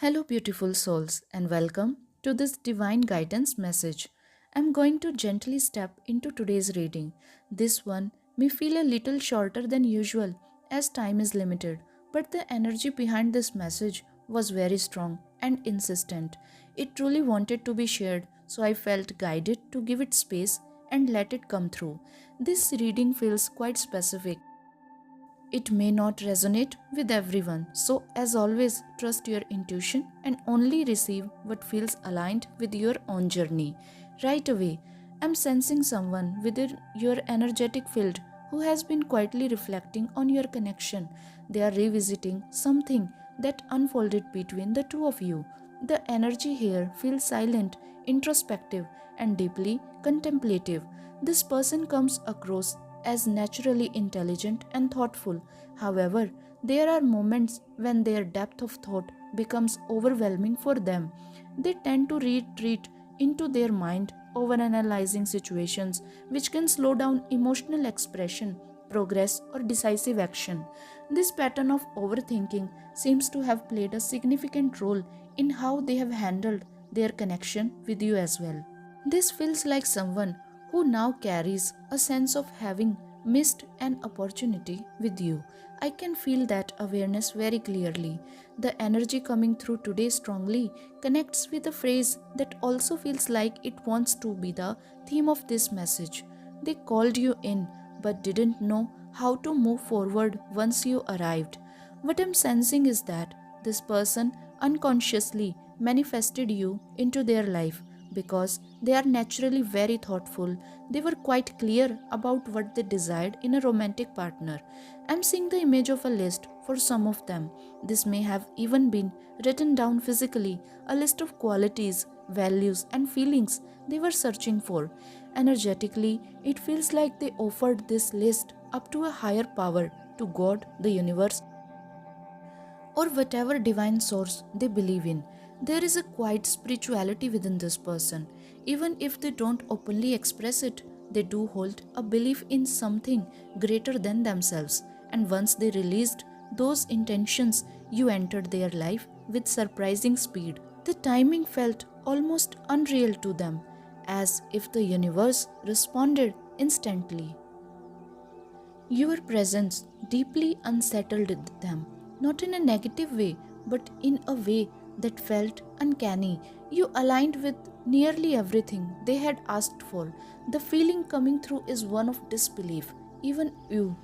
Hello, beautiful souls, and welcome to this divine guidance message. I'm going to gently step into today's reading. This one may feel a little shorter than usual as time is limited, but the energy behind this message was very strong and insistent. It truly wanted to be shared, so I felt guided to give it space and let it come through. This reading feels quite specific. It may not resonate with everyone, so as always, trust your intuition and only receive what feels aligned with your own journey. Right away, I'm sensing someone within your energetic field who has been quietly reflecting on your connection. They are revisiting something that unfolded between the two of you. The energy here feels silent, introspective, and deeply contemplative. This person comes across as naturally intelligent and thoughtful. However, there are moments when their depth of thought becomes overwhelming for them. They tend to retreat into their mind, overanalyzing situations, which can slow down emotional expression, progress, or decisive action. This pattern of overthinking seems to have played a significant role in how they have handled their connection with you as well. This feels like someone who now carries a sense of having missed an opportunity with you. I can feel that awareness very clearly. The energy coming through today strongly connects with a phrase that also feels like it wants to be the theme of this message. They called you in but didn't know how to move forward once you arrived. What I'm sensing is that this person unconsciously manifested you into their life because they are naturally very thoughtful. They were quite clear about what they desired in a romantic partner. I'm seeing the image of a list for some of them. This may have even been written down physically, a list of qualities, values, and feelings they were searching for. Energetically, it feels like they offered this list up to a higher power, to God, the universe, or whatever divine source they believe in. There is a quiet spirituality within this person. Even if they don't openly express it, they do hold a belief in something greater than themselves. And once they released those intentions, you entered their life with surprising speed. The timing felt almost unreal to them, as if the universe responded instantly. Your presence deeply unsettled them, not in a negative way, but in a way that felt uncanny. You aligned with nearly everything they had asked for. The feeling coming through is one of disbelief, even you,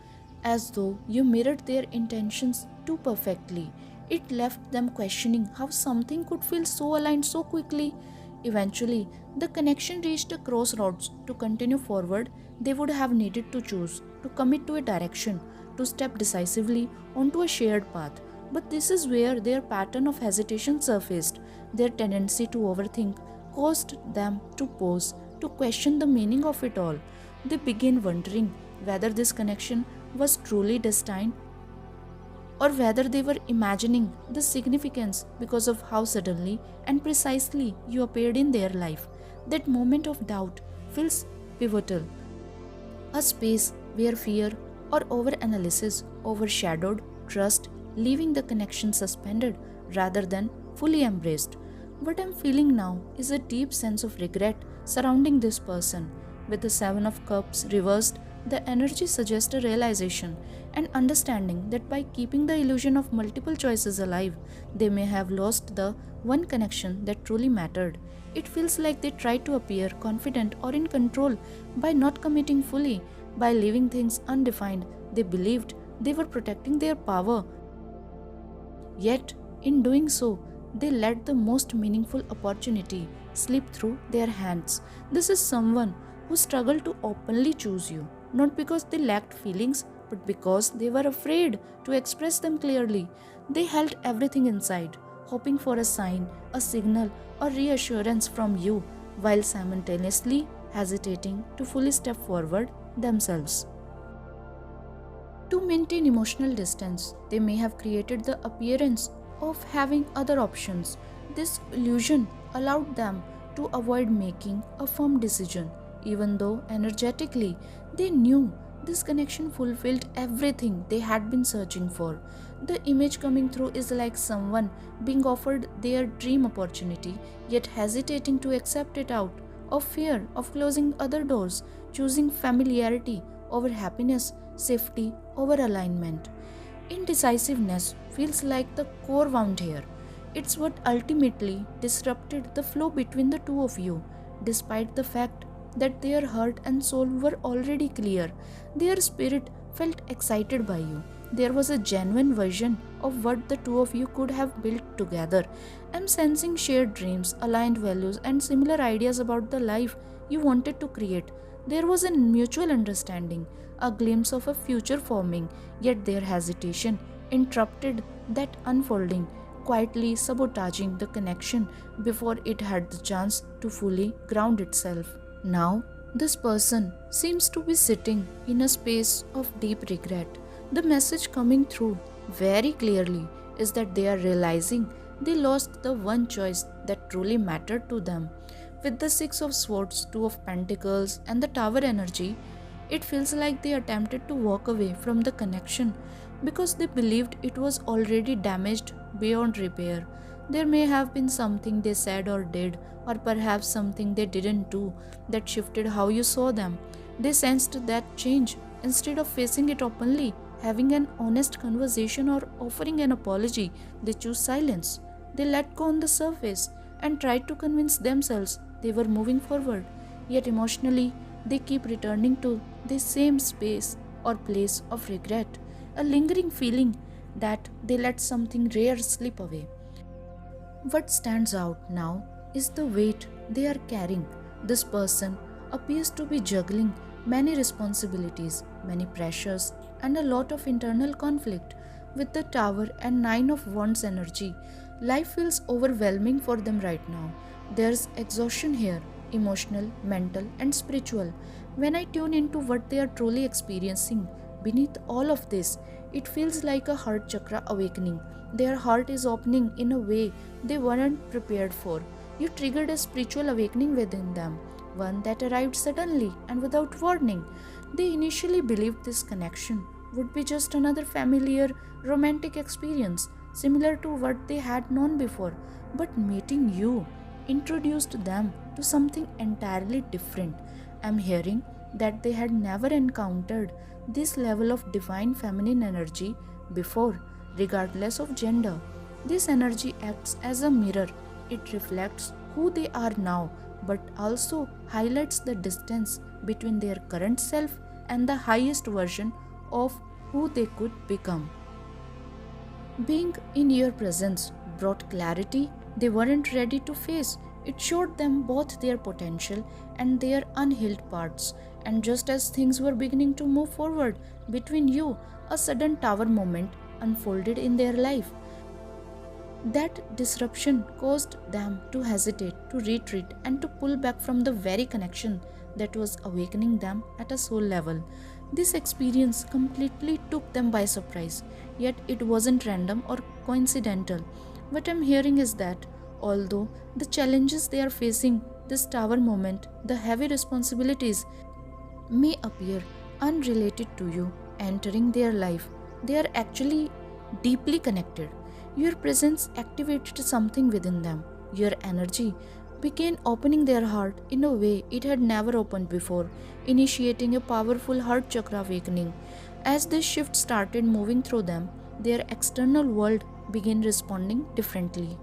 as though you mirrored their intentions too perfectly. It left them questioning how something could feel so aligned so quickly. Eventually, the connection reached a crossroads. To continue forward, they would have needed to choose, to commit to a direction, to step decisively onto a shared path. But this is where their pattern of hesitation surfaced. Their tendency to overthink caused them to pause, to question the meaning of it all. They began wondering whether this connection was truly destined or whether they were imagining the significance because of how suddenly and precisely you appeared in their life. That moment of doubt feels pivotal, a space where fear or overanalysis overshadowed trust, leaving the connection suspended rather than fully embraced. What I'm feeling now is a deep sense of regret surrounding this person. With the Seven of Cups reversed, the energy suggests a realization and understanding that by keeping the illusion of multiple choices alive, they may have lost the one connection that truly mattered. It feels like they tried to appear confident or in control by not committing fully, by leaving things undefined. They believed they were protecting their power, yet, in doing so, they let the most meaningful opportunity slip through their hands. This is someone who struggled to openly choose you, not because they lacked feelings, but because they were afraid to express them clearly. They held everything inside, hoping for a sign, a signal, or reassurance from you, while simultaneously hesitating to fully step forward themselves. To maintain emotional distance, they may have created the appearance of having other options. This illusion allowed them to avoid making a firm decision, even though energetically they knew This connection fulfilled everything they had been searching for. The image coming through is like someone being offered their dream opportunity, yet hesitating to accept it out of fear of closing other doors, choosing familiarity over happiness, safety over alignment. Indecisiveness feels like the core wound here. It's what ultimately disrupted the flow between the two of you, despite the fact that their heart and soul were already clear. Their spirit felt excited by you. There was a genuine vision of what the two of you could have built together. I'm sensing shared dreams, aligned values, and similar ideas about the life you wanted to create. There was a mutual understanding, a glimpse of a future forming, yet their hesitation interrupted that unfolding, quietly sabotaging the connection before it had the chance to fully ground itself. Now, this person seems to be sitting in a space of deep regret. The message coming through very clearly is that they are realizing they lost the one choice that truly mattered to them. With the Six of Swords, Two of Pentacles, and the Tower energy, it feels like they attempted to walk away from the connection because they believed it was already damaged beyond repair. There may have been something they said or did, or perhaps something they didn't do, that shifted how you saw them. They sensed that change. Instead of facing it openly, having an honest conversation, or offering an apology, they choose silence. They let go on the surface and tried to convince themselves they were moving forward. Yet emotionally, they keep returning to the same space or place of regret, a lingering feeling that they let something rare slip away. What stands out now is the weight they are carrying. This person appears to be juggling many responsibilities, many pressures, and a lot of internal conflict. With the Tower and Nine of Wands energy, life feels overwhelming for them right now. There's exhaustion here, emotional, mental, and spiritual. When I tune into what they are truly experiencing, beneath all of this, it feels like a heart chakra awakening. Their heart is opening in a way they weren't prepared for. You triggered a spiritual awakening within them, one that arrived suddenly and without warning. They initially believed this connection would be just another familiar romantic experience, similar to what they had known before. But meeting you introduced them to something entirely different. I'm hearing that they had never encountered this level of divine feminine energy before, regardless of gender. This energy acts as a mirror. It reflects who they are now, but also highlights the distance between their current self and the highest version of who they could become. Being in your presence brought clarity they weren't ready to face. It showed them both their potential and their unhealed parts. And just as things were beginning to move forward between you, a sudden tower moment unfolded in their life. That disruption caused them to hesitate, to retreat, and to pull back from the very connection that was awakening them at a soul level. This experience completely took them by surprise, yet it wasn't random or coincidental. What I'm hearing is that although the challenges they are facing, this tower moment, the heavy responsibilities may appear unrelated to you entering their life, they are actually deeply connected. Your presence activated something within them. Your energy began opening their heart in a way it had never opened before, initiating a powerful heart chakra awakening. As this shift started moving through them, their external world began responding differently.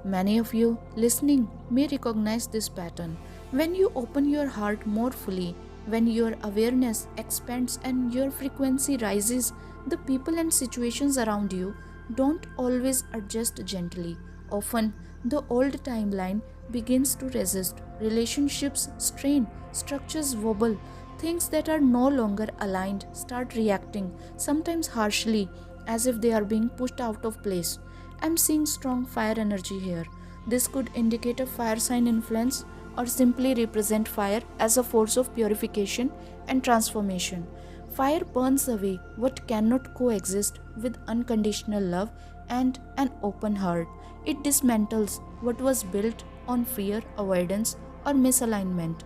Many of you listening may recognize this pattern. When you open your heart more fully, when your awareness expands and your frequency rises, the people and situations around you don't always adjust gently. Often, the old timeline begins to resist. Relationships strain, structures wobble, things that are no longer aligned start reacting, sometimes harshly, as if they are being pushed out of place. I'm seeing strong fire energy here. This could indicate a fire sign influence or simply represent fire as a force of purification and transformation. Fire burns away what cannot coexist with unconditional love and an open heart. It dismantles what was built on fear, avoidance, or misalignment.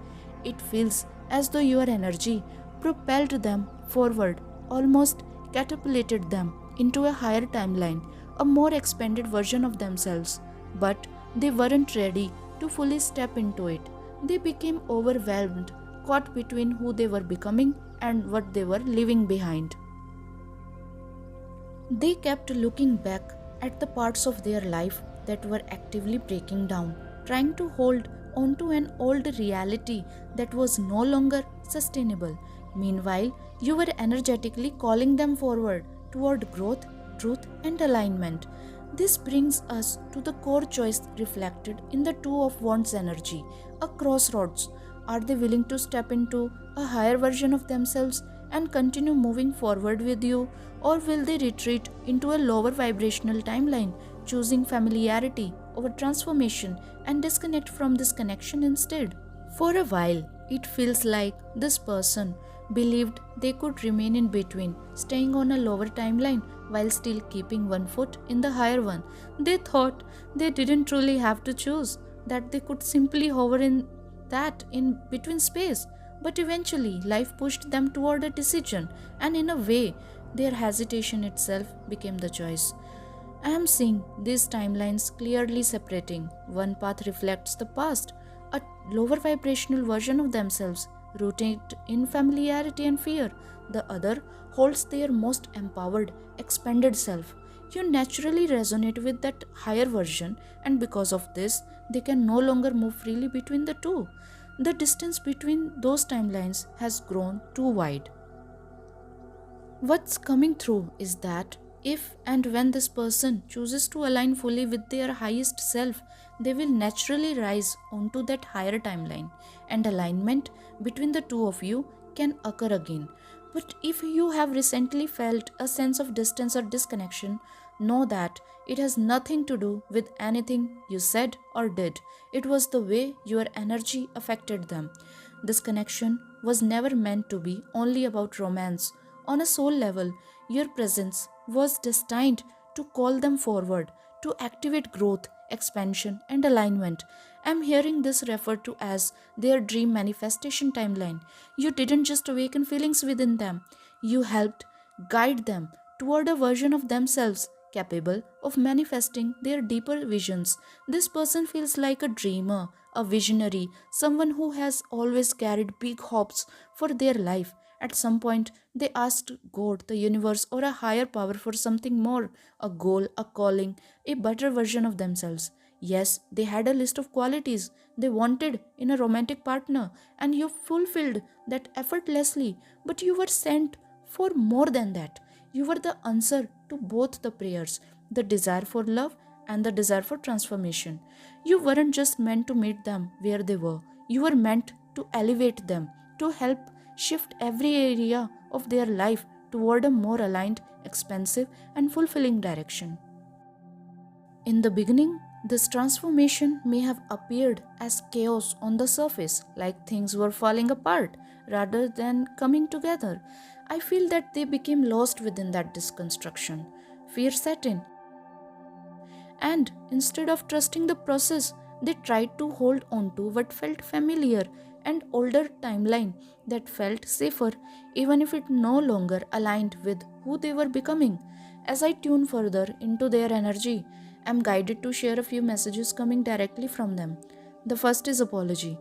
It feels as though your energy propelled them forward, almost catapulted them into a higher timeline, a more expanded version of themselves. But they weren't ready to fully step into it. They became overwhelmed, caught between who they were becoming and what they were leaving behind. They kept looking back at the parts of their life that were actively breaking down, trying to hold onto an old reality that was no longer sustainable. Meanwhile, you were energetically calling them forward toward growth, truth, and alignment. This brings us to the core choice reflected in the Two of Wands energy, a crossroads. Are they willing to step into a higher version of themselves and continue moving forward with you, or will they retreat into a lower vibrational timeline, choosing familiarity over transformation and disconnect from this connection instead? For a while, it feels like this person believed they could remain in between, staying on a lower timeline while still keeping one foot in the higher one. They thought they didn't truly have to choose, that they could simply hover in that in between space. But eventually, life pushed them toward a decision, and in a way, their hesitation itself became the choice. I am seeing these timelines clearly separating. One path reflects the past, a lower vibrational version of themselves, rooted in familiarity and fear. The other holds their most empowered, expanded self. You naturally resonate with that higher version, and because of this, they can no longer move freely between the two. The distance between those timelines has grown too wide. What's coming through is that if and when this person chooses to align fully with their highest self, they will naturally rise onto that higher timeline, and alignment between the two of you can occur again. But if you have recently felt a sense of distance or disconnection, know that it has nothing to do with anything you said or did. It was the way your energy affected them. This connection was never meant to be only about romance. On a soul level, your presence was destined to call them forward, to activate growth, expansion, and alignment. I'm hearing this referred to as their dream manifestation timeline. You didn't just awaken feelings within them, you helped guide them toward a version of themselves capable of manifesting their deeper visions. This person feels like a dreamer, a visionary, someone who has always carried big hopes for their life. At some point, they asked God, the universe, or a higher power for something more, a goal, a calling, a better version of themselves. Yes, they had a list of qualities they wanted in a romantic partner, and you fulfilled that effortlessly, but you were sent for more than that. You were the answer to both the prayers, the desire for love and the desire for transformation. You weren't just meant to meet them where they were, you were meant to elevate them, to help shift every area of their life toward a more aligned, expansive, and fulfilling direction. In the beginning, this transformation may have appeared as chaos on the surface, like things were falling apart rather than coming together. I feel that they became lost within that disconstruction. Fear set in, and instead of trusting the process, they tried to hold on to what felt familiar and older timeline that felt safer, even if it no longer aligned with who they were becoming. As I tune further into their energy, I'm guided to share a few messages coming directly from them. The first is apology.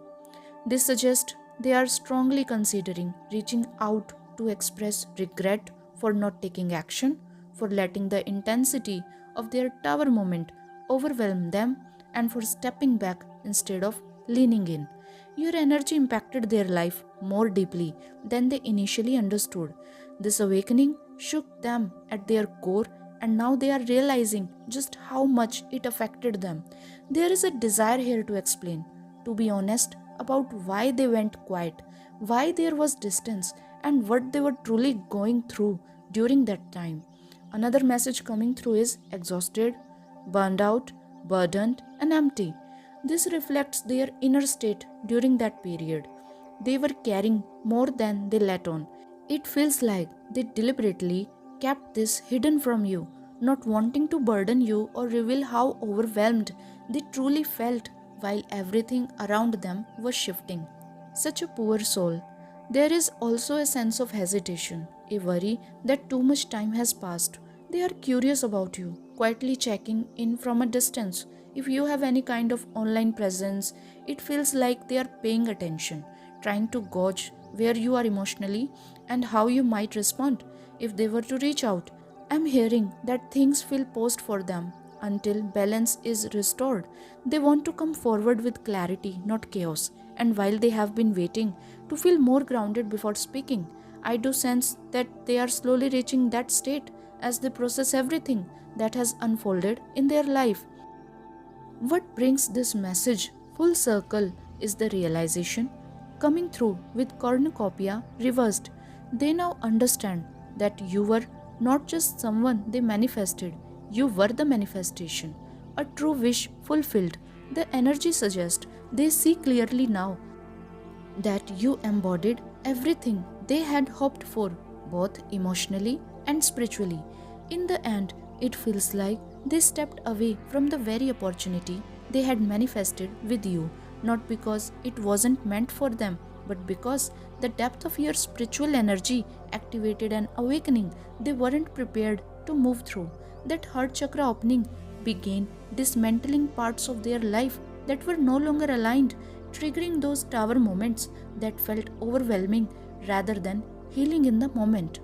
They suggest they are strongly considering reaching out to express regret for not taking action, for letting the intensity of their tower moment overwhelm them, and for stepping back instead of leaning in. Your energy impacted their life more deeply than they initially understood. This awakening shook them at their core, and now they are realizing just how much it affected them. There is a desire here to explain, to be honest about why they went quiet, why there was distance, and what they were truly going through during that time. Another message coming through is exhausted, burned out, burdened, and empty. This reflects their inner state during that period. They were carrying more than they let on. It feels like they deliberately kept this hidden from you, not wanting to burden you or reveal how overwhelmed they truly felt while everything around them was shifting. Such a poor soul. There is also a sense of hesitation, a worry that too much time has passed. They are curious about you, quietly checking in from a distance. If you have any kind of online presence, it feels like they are paying attention, trying to gauge where you are emotionally and how you might respond if they were to reach out. I'm hearing that things feel paused for them until balance is restored. They want to come forward with clarity, not chaos. And while they have been waiting to feel more grounded before speaking, I do sense that they are slowly reaching that state as they process everything that has unfolded in their life. What brings this message full circle is the realization coming through with cornucopia reversed. They now understand that you were not just someone they manifested, you were the manifestation, a true wish fulfilled. The energy suggests they see clearly now that you embodied everything they had hoped for, both emotionally and spiritually. In the end, it feels like they stepped away from the very opportunity they had manifested with you, not because it wasn't meant for them, but because the depth of your spiritual energy activated an awakening they weren't prepared to move through. That heart chakra opening began dismantling parts of their life that were no longer aligned, triggering those tower moments that felt overwhelming rather than healing in the moment.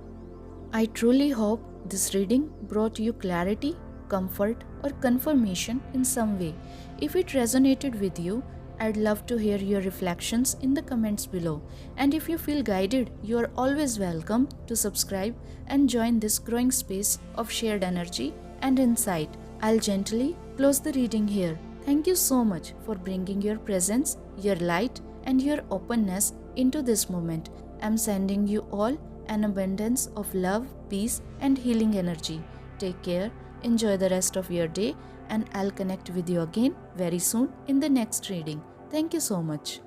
I truly hope this reading brought you clarity, comfort, or confirmation in some way. If it resonated with you, I'd love to hear your reflections in the comments below. And if you feel guided, you are always welcome to subscribe and join this growing space of shared energy and insight. I'll gently close the reading here. Thank you so much for bringing your presence, your light, and your openness into this moment. I'm sending you all an abundance of love, peace, and healing energy. Take care, enjoy the rest of your day, and I'll connect with you again very soon in the next reading. Thank you so much.